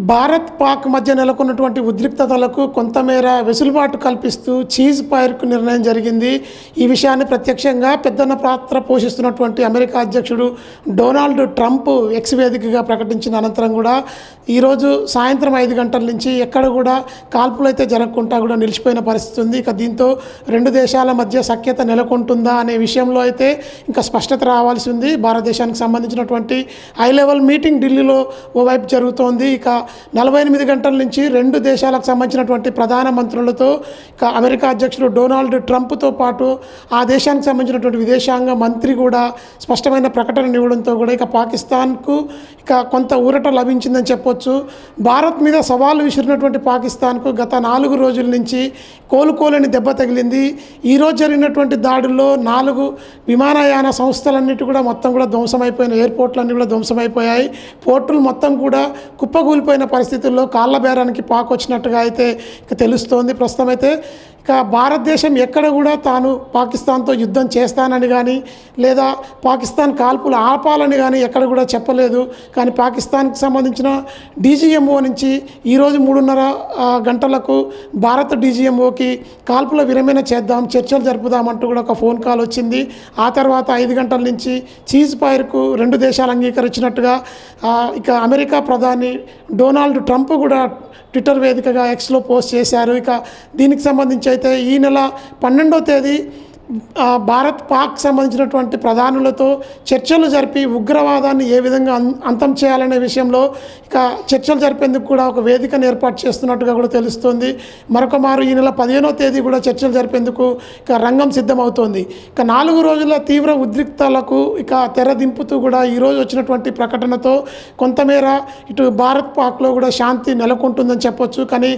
భారత్ పాక్ మధ్య నెలకొన్నటువంటి ఉద్రిక్తతలకు కొంతమేర వెసులుబాటు కల్పిస్తూ చీజ్ ఫైర్కు నిర్ణయం జరిగింది. ఈ విషయాన్ని ప్రత్యక్షంగా పెద్దన్న పాత్ర పోషిస్తున్నటువంటి అమెరికా అధ్యక్షుడు డొనాల్డ్ ట్రంప్ ఎక్స్ వేదికగా ప్రకటించిన అనంతరం కూడా ఈరోజు సాయంత్రం 5 గంటల నుంచి ఎక్కడ కూడా కాల్పులు అయితే జరగకుండా కూడా నిలిచిపోయిన పరిస్థితి ఉంది. ఇక దీంతో రెండు దేశాల మధ్య సఖ్యత నెలకొంటుందా అనే విషయంలో అయితే ఇంకా స్పష్టత రావాల్సి ఉంది. భారతదేశానికి సంబంధించినటువంటి హై లెవెల్ మీటింగ్ ఢిల్లీలో ఓవైపు జరుగుతోంది. ఇక 48 గంటల నుంచి రెండు దేశాలకు సంబంధించినటువంటి ప్రధాన మంత్రులతో ఇక అమెరికా అధ్యక్షుడు డొనాల్డ్ ట్రంప్తో పాటు ఆ దేశానికి సంబంధించినటువంటి విదేశాంగ మంత్రి కూడా స్పష్టమైన ప్రకటన ఇవ్వడంతో కూడా ఇక పాకిస్తాన్కు ఇక కొంత ఊరట లభించిందని చెప్పొచ్చు. భారత్ మీద సవాలు విసిరినటువంటి పాకిస్తాన్కు గత 4 రోజుల నుంచి కోలుకోలేని దెబ్బ తగిలింది. ఈరోజు జరిగినటువంటి దాడుల్లో 4 విమానయాన సంస్థలన్నిటి కూడా మొత్తం కూడా ధ్వంసమైపోయిన, ఎయిర్పోర్ట్లన్నీ కూడా ధ్వంసమైపోయాయి. పోర్టులు మొత్తం కూడా కుప్పగూలిపోయిన పరిస్థితుల్లో కాళ్ళ బేరానికి పాక్ వచ్చినట్టుగా అయితే ఇక తెలుస్తోంది. ప్రస్తుతం అయితే ఇక భారతదేశం ఎక్కడ కూడా తాను పాకిస్తాన్తో యుద్ధం చేస్తానని కానీ లేదా పాకిస్తాన్ కాల్పులు ఆపాలని కానీ ఎక్కడ కూడా చెప్పలేదు. కానీ పాకిస్తాన్కి సంబంధించిన డీజీఎంఓ నుంచి ఈరోజు 3:30 గంటలకు భారత డీజీఎంఓకి కాల్పుల విరమణ చేద్దాం, చర్చలు జరుపుదామంటూ కూడా ఒక ఫోన్ కాల్ వచ్చింది. ఆ తర్వాత 5 గంటల నుంచి చీజ్ ఫైర్కు రెండు దేశాలు అంగీకరించినట్టుగా ఇక అమెరికా ప్రధాని డొనాల్డ్ ట్రంప్ కూడా ట్విట్టర్ వేదికగా ఎక్స్లో పోస్ట్ చేశారు. ఇక దీనికి సంబంధించి అయితే ఈ నెల 12వ తేదీ భారత్ పాక్ సంబంధించినటువంటి ప్రధానులతో చర్చలు జరిపి ఉగ్రవాదాన్ని ఏ విధంగా అంతం చేయాలనే విషయంలో ఇక చర్చలు జరిపేందుకు కూడా ఒక వేదికను ఏర్పాటు చేస్తున్నట్టుగా కూడా తెలుస్తోంది. మరొక మారు ఈ నెల 15వ తేదీ కూడా చర్చలు జరిపేందుకు ఇక రంగం సిద్ధమవుతోంది. ఇక 4 రోజుల తీవ్ర ఉద్రిక్తలకు ఇక తెరదింపుతూ కూడా ఈరోజు వచ్చినటువంటి ప్రకటనతో కొంతమేర ఇటు భారత్ పాక్లో కూడా శాంతి నెలకొంటుందని చెప్పొచ్చు. కానీ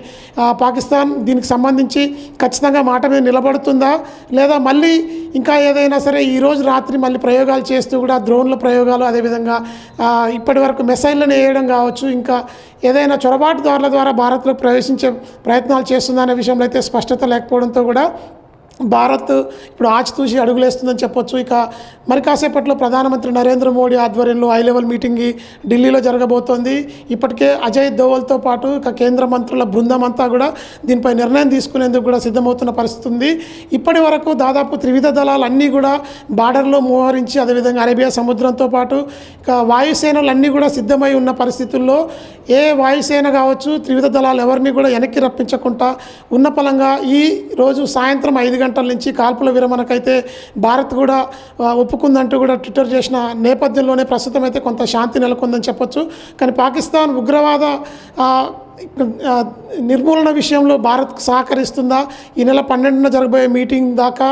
పాకిస్తాన్ దీనికి సంబంధించి ఖచ్చితంగా మాట మీద నిలబడుతుందా లేదా మళ్ళీ ఇంకా ఏదైనా సరే ఈరోజు రాత్రి మళ్ళీ ప్రయోగాలు చేస్తూ కూడా డ్రోన్ల ప్రయోగాలు, అదేవిధంగా ఇప్పటి వరకు మిసైళ్ళను వేయడం కావచ్చు, ఇంకా ఏదైనా చొరబాటుదారుల ద్వారా భారత్లో ప్రవేశించే ప్రయత్నాలు చేస్తుందనే విషయంలో అయితే స్పష్టత లేకపోవడంతో కూడా భారత్ ఇప్పుడు ఆచితూచి అడుగులేస్తుందని చెప్పొచ్చు. ఇక మరి కాసేపట్లో ప్రధానమంత్రి నరేంద్ర మోడీ ఆధ్వర్యంలో హై లెవెల్ మీటింగ్ ఢిల్లీలో జరగబోతోంది. ఇప్పటికే అజయ్ దోవల్తో పాటు ఇక కేంద్ర మంత్రుల బృందం అంతా కూడా దీనిపై నిర్ణయం తీసుకునేందుకు కూడా సిద్ధమవుతున్న పరిస్థితి ఉంది. ఇప్పటి వరకు దాదాపు త్రివిధ దళాలన్నీ కూడా బార్డర్లో మోహరించి, అదేవిధంగా అరేబియా సముద్రంతో పాటు ఇక వాయుసేనలు అన్నీ కూడా సిద్ధమై ఉన్న పరిస్థితుల్లో ఏ వాయుసేన కావచ్చు త్రివిధ దళాలు ఎవరిని కూడా వెనక్కి రప్పించకుండా ఉన్న పలంగా ఈ రోజు సాయంత్రం 5 గంటల నుంచి కాల్పుల విరమణకైతే భారత్ కూడా ఒప్పుకుందంటూ కూడా ట్విట్టర్ చేసిన నేపథ్యంలోనే ప్రస్తుతం అయితే కొంత శాంతి నెలకొందని చెప్పొచ్చు. కానీ పాకిస్తాన్ ఉగ్రవాద నిర్మూలన విషయంలో భారత్కు సహకరిస్తుందా? ఈ నెల 12న జరగబోయే మీటింగ్ దాకా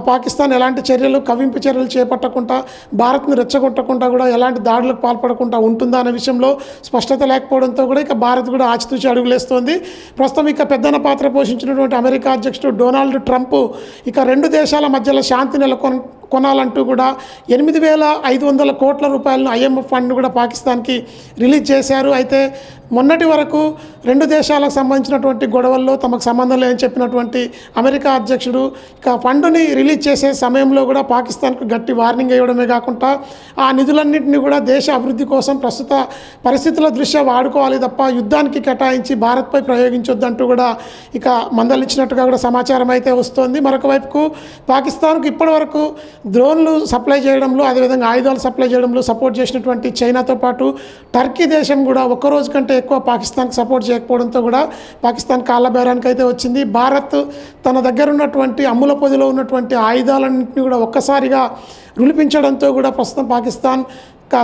పాకిస్తాన్ ఎలాంటి చర్యలు, కవింపు చర్యలు చేపట్టకుండా, భారత్ని రెచ్చగొట్టకుండా కూడా ఎలాంటి దాడులకు పాల్పడకుండా ఉంటుందా అనే విషయంలో స్పష్టత లేకపోవడంతో కూడా ఇక భారత్ కూడా ఆచితూచి అడుగులేస్తోంది. ప్రస్తుతం ఇక పెద్దన్న పాత్ర పోషించినటువంటి అమెరికా అధ్యక్షుడు డొనాల్డ్ ట్రంప్ ఇక రెండు దేశాల మధ్యలో శాంతి కొనాలంటూ కూడా 8,500 కోట్ల రూపాయలను IMF ఫండ్ కూడా పాకిస్తాన్కి రిలీజ్ చేశారు. అయితే మొన్నటి వరకు రెండు దేశాలకు సంబంధించినటువంటి గొడవల్లో తమకు సంబంధం లేదని చెప్పినటువంటి అమెరికా అధ్యక్షుడు ఇక ఫండుని రిలీజ్ చేసే సమయంలో కూడా పాకిస్తాన్కు గట్టి వార్నింగ్ ఇవ్వడమే కాకుండా ఆ నిధులన్నింటినీ కూడా దేశ అభివృద్ధి కోసం ప్రస్తుత పరిస్థితుల దృష్ట్యా వాడుకోవాలి తప్ప యుద్ధానికి కేటాయించి భారత్పై ప్రయోగించొద్దంటూ కూడా ఇక మందలిచ్చినట్టుగా కూడా సమాచారం అయితే వస్తోంది. మరొక వైపుకు పాకిస్తాన్కు ఇప్పటి వరకు డ్రోన్లు సప్లై చేయడంలో, అదేవిధంగా ఆయుధాలు సప్లై చేయడంలో సపోర్ట్ చేసినటువంటి చైనాతో పాటు టర్కీ దేశం కూడా ఒక్కరోజు కంటే ఎక్కువ పాకిస్తాన్కి సపోర్ట్ చేయకపోవడంతో కూడా పాకిస్తాన్ కాళ్ళ బేరానికి అయితే వచ్చింది. భారత్ తన దగ్గర ఉన్నటువంటి అమ్ముల పొదిలో ఉన్నటువంటి ఆయుధాలన్నింటినీ కూడా ఒక్కసారిగా రులిపించడంతో కూడా ప్రస్తుతం పాకిస్తాన్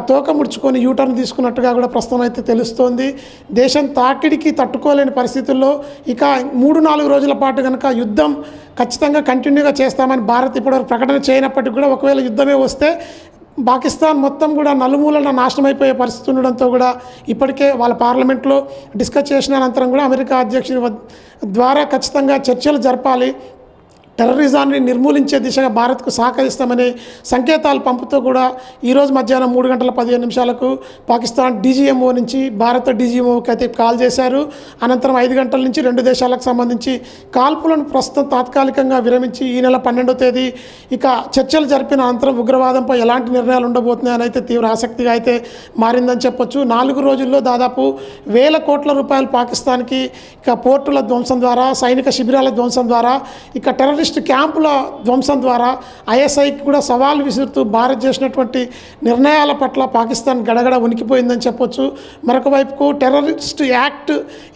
తోక ముడుచుకొని యూటర్న్ తీసుకున్నట్టుగా కూడా ప్రస్తుతం అయితే తెలుస్తోంది. దేశం తాకిడికి తట్టుకోలేని పరిస్థితుల్లో ఇక 3-4 రోజుల పాటు కనుక యుద్ధం ఖచ్చితంగా కంటిన్యూగా చేస్తామని భారత్ ఇప్పటివరకు ప్రకటన చేయనప్పటికీ కూడా ఒకవేళ యుద్ధమే వస్తే పాకిస్తాన్ మొత్తం కూడా నలుమూలన నాశనం అయిపోయే పరిస్థితి ఉండడంతో కూడా ఇప్పటికే వాళ్ళ పార్లమెంట్లో డిస్కస్ చేసిన అనంతరం కూడా అమెరికా అధ్యక్షుడి ద్వారా ఖచ్చితంగా చర్చలు జరపాలి, టెర్రరిజాన్ని నిర్మూలించే దిశగా భారత్కు సహకరిస్తామనే సంకేతాలు పంపుతూ కూడా ఈరోజు మధ్యాహ్నం 3:15 పాకిస్తాన్ డీజీఎంఓ నుంచి భారత డీజీఎంఓకి అయితే కాల్ చేశారు. అనంతరం 5 గంటల నుంచి 2 దేశాలకు సంబంధించి కాల్పులను ప్రస్తుతం తాత్కాలికంగా విరమించి ఈ నెల 12వ తేదీ ఇక చర్చలు జరిపిన అనంతరం ఉగ్రవాదంపై ఎలాంటి నిర్ణయాలు ఉండబోతున్నాయని అయితే తీవ్ర ఆసక్తిగా అయితే మారిందని చెప్పొచ్చు. 4 రోజుల్లో దాదాపు 1,000 కోట్ల రూపాయలు పాకిస్తాన్కి ఇక పోర్టుల ధ్వంసం ద్వారా, సైనిక శిబిరాల ధ్వంసం ద్వారా, ఇక టెర్రరిస్ట్ క్యాంపుల ధ్వంసం ద్వారా ఐఎస్ఐకి కూడా సవాల్ విసురుతూ భారత్ చేసినటువంటి నిర్ణయాల పట్ల పాకిస్తాన్ గడగడ ఉనికిపోయిందని చెప్పొచ్చు. మరొక వైపుకు టెర్రరిస్ట్ యాక్ట్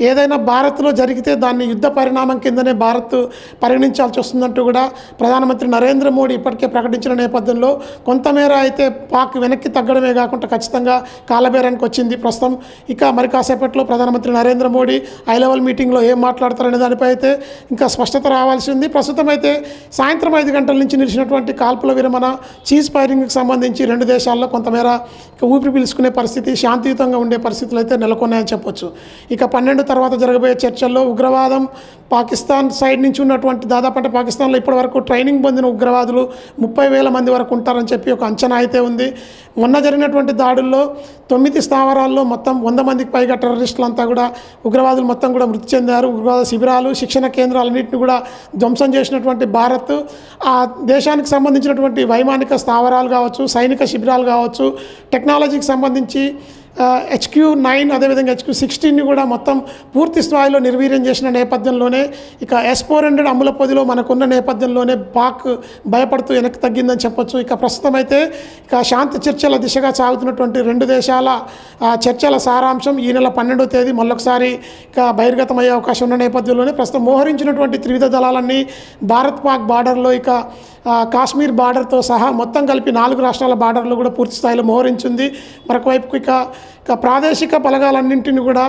ఏదైనా భారత్లో జరిగితే దాన్ని యుద్ధ పరిణామం కిందనే భారత్ పరిగణించాల్సి వస్తుందంటూ కూడా ప్రధానమంత్రి నరేంద్ర మోడీ ఇప్పటికే ప్రకటించిన నేపథ్యంలో కొంతమేర అయితే పాక్ వెనక్కి తగ్గడమే కాకుండా ఖచ్చితంగా కాలబేరానికి వచ్చింది ప్రస్తుతం. ఇక మరి కాసేపట్లో ప్రధానమంత్రి నరేంద్ర మోడీ హై లెవెల్ మీటింగ్లో ఏం మాట్లాడతారనే దానిపై అయితే ఇంకా స్పష్టత రావాల్సి ఉంది. ప్రస్తుతం అయితే సాయంత్రం 5 గంటల నుంచి నిలిచినటువంటి కాల్పుల విరమణ, చీజ్ ఫైరింగ్కి సంబంధించి 2 దేశాల్లో కొంతమేర ఇక ఊపిరి పీల్చుకునే పరిస్థితి, శాంతియుతంగా ఉండే పరిస్థితులు అయితే నెలకొన్నాయని చెప్పొచ్చు. ఇక 12 తర్వాత జరగబోయే చర్చల్లో ఉగ్రవాదం పాకిస్తాన్ సైడ్ నుంచి ఉన్నటువంటి దాదాపు అంటే పాకిస్తాన్లో ఇప్పటివరకు ట్రైనింగ్ పొందిన ఉగ్రవాదులు 30,000 మంది వరకు ఉంటారని చెప్పి ఒక అంచనా అయితే ఉంది. మొన్న జరిగినటువంటి దాడుల్లో 9 స్థావరాల్లో మొత్తం 100 మందికి పైగా టెర్రరిస్టులంతా కూడా ఉగ్రవాదులు మొత్తం కూడా మృతి చెందారు. ఉగ్రవాద శిబిరాలు, శిక్షణ కేంద్రాలన్నింటినీ కూడా ధ్వంసం చేసినటువంటి భారత్ ఆ దేశానికి సంబంధించినటువంటి వైమానిక స్థావరాలు కావచ్చు, సైనిక శిబిరాలు కావచ్చు, టెక్నాలజీకి సంబంధించి HQ-9 అదేవిధంగా HQ-16ని కూడా మొత్తం పూర్తి స్థాయిలో నిర్వీర్యం చేసిన నేపథ్యంలోనే ఇక S-400 అమ్ముల పొదిలో మనకున్న నేపథ్యంలోనే పాక్ భయపడుతూ వెనక్కి తగ్గిందని చెప్పొచ్చు. ఇక ప్రస్తుతం అయితే ఇక శాంతి చర్చల దిశగా సాగుతున్నటువంటి 2 దేశాల చర్చల సారాంశం ఈ నెల 12వ తేదీ మళ్ళొకసారి ఇక బహిర్గతమయ్యే అవకాశం ఉన్న నేపథ్యంలోనే ప్రస్తుతం మోహరించినటువంటి త్రివిధ దళాలన్నీ భారత్ పాక్ బార్డర్లో ఇక కాశ్మీర్ బార్డర్తో సహా మొత్తం కలిపి 4 రాష్ట్రాల బార్డర్లో కూడా పూర్తి స్థాయిలో మోహరించింది. మరొక వైపుకు ఇక ప్రాదేశిక బలగాలన్నింటినీ కూడా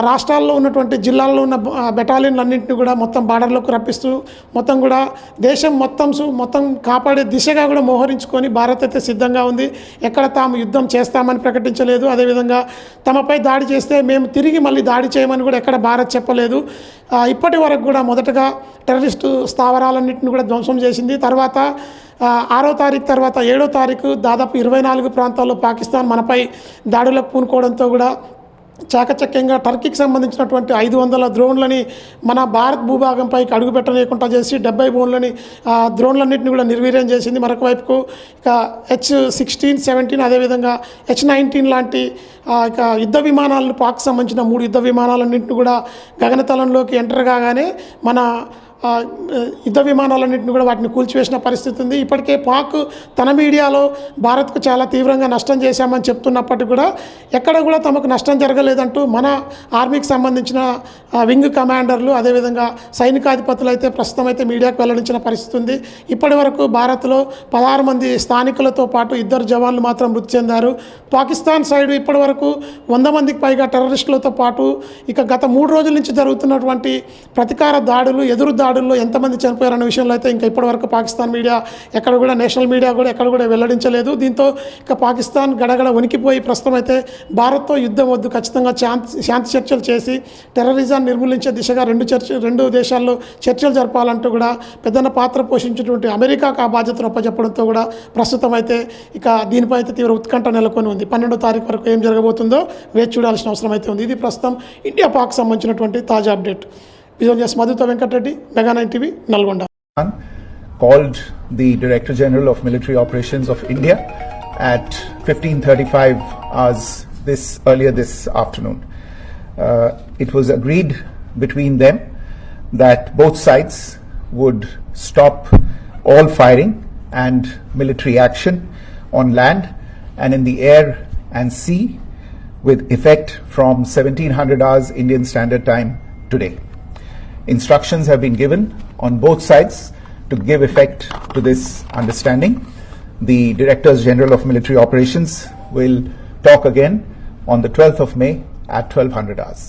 రాష్ట్రాల్లో ఉన్నటువంటి జిల్లాల్లో ఉన్న బెటాలియన్లన్నింటినీ కూడా మొత్తం బార్డర్లోకి రప్పిస్తూ మొత్తం కూడా దేశం మొత్తం కాపాడే దిశగా కూడా మోహరించుకొని భారత్ అయితే సిద్ధంగా ఉంది. ఎక్కడ తాము యుద్ధం చేస్తామని ప్రకటించలేదు. అదేవిధంగా తమపై దాడి చేస్తే మేము తిరిగి మళ్ళీ దాడి చేయమని కూడా ఎక్కడ భారత్ చెప్పలేదు. ఇప్పటి వరకు కూడా మొదటగా టెర్రరిస్టు స్థావరాలన్నింటినీ కూడా ధ్వంసం చేసింది. తర్వాత 6వ తారీఖు తర్వాత 7వ తారీఖు దాదాపు 24 ప్రాంతాల్లో పాకిస్తాన్ మనపై దాడులకు పూనుకోవడంతో కూడా చాకచక్యంగా టర్కీకి సంబంధించినటువంటి 500 డ్రోన్లని మన భారత్ భూభాగంపైకి అడుగుపెట్టనీయకుండా చేసి 70 డ్రోన్లన్నింటినీ కూడా నిర్వీర్యం చేసింది. మరొక వైపుకు ఇక H-16, 17 అదేవిధంగా H-19 లాంటి ఇక యుద్ధ విమానాలను పాక్ సంబంధించిన 3 యుద్ధ విమానాలన్నింటినీ కూడా గగనతలంలోకి ఎంటర్ కాగానే మన యుద్ధ విమానాలన్నింటినీ కూడా వాటిని కూల్చివేసిన పరిస్థితి ఉంది. ఇప్పటికే పాక్ తన మీడియాలో భారత్కు చాలా తీవ్రంగా నష్టం చేశామని చెప్తున్నప్పటికీ కూడా ఎక్కడ కూడా తమకు నష్టం జరగలేదంటూ మన ఆర్మీకి సంబంధించిన వింగ్ కమాండర్లు అదేవిధంగా సైనికాధిపతులు అయితే ప్రస్తుతం అయితే మీడియాకు వెల్లడించిన పరిస్థితి ఉంది. ఇప్పటి వరకు భారత్లో 16 మంది స్థానికులతో పాటు 2 జవాన్లు మాత్రం మృతి చెందారు. పాకిస్తాన్ సైడ్ ఇప్పటి వరకు 100 మందికి పైగా టెర్రరిస్టులతో పాటు ఇక గత 3 రోజుల నుంచి జరుగుతున్నటువంటి ప్రతీకార దాడులు, ఎదురు దాడుల్లో ఎంతమంది చనిపోయారన్న విషయంలో అయితే ఇంకా ఇప్పటివరకు పాకిస్తాన్ మీడియా ఎక్కడ కూడా, నేషనల్ మీడియా కూడా ఎక్కడ కూడా వెల్లడించలేదు. దీంతో ఇక పాకిస్తాన్ గడగడ వణికిపోయి ప్రస్తుతం అయితే భారత్తో యుద్ధం వద్దు, ఖచ్చితంగా శాంతి చర్చలు చేసి టెర్రరిజాన్ని నిర్మూలించే దిశగా 2 దేశాల్లో చర్చలు జరపాలంటూ కూడా పెద్దన్న పాత్ర పోషించినటువంటి అమెరికాకు ఆ బాధ్యతను అప్పచెప్పడంతో కూడా ప్రస్తుతం అయితే ఇక దీనిపై అయితే తీవ్ర ఉత్కంఠ నెలకొని ఉంది. 12వ తారీఖు వరకు ఏం జరగబోతుందో వేచి చూడాల్సిన అవసరం అయితే ఉంది. ఇది ప్రస్తుతం ఇండియా పాక్ సంబంధించినటువంటి తాజా update. Visual Madhuta Venkatreddy, Mega 9 TV, Nalgonda. Called the Director General of Military Operations of India at 15:35 hours earlier this afternoon. It was agreed between them that both sides would stop all firing and military action on land and in the air and sea with effect from 1700 hours Indian Standard Time today. Instructions have been given on both sides to give effect to this understanding. The Directors General of Military Operations will talk again on the 12th of May at 1200 hours.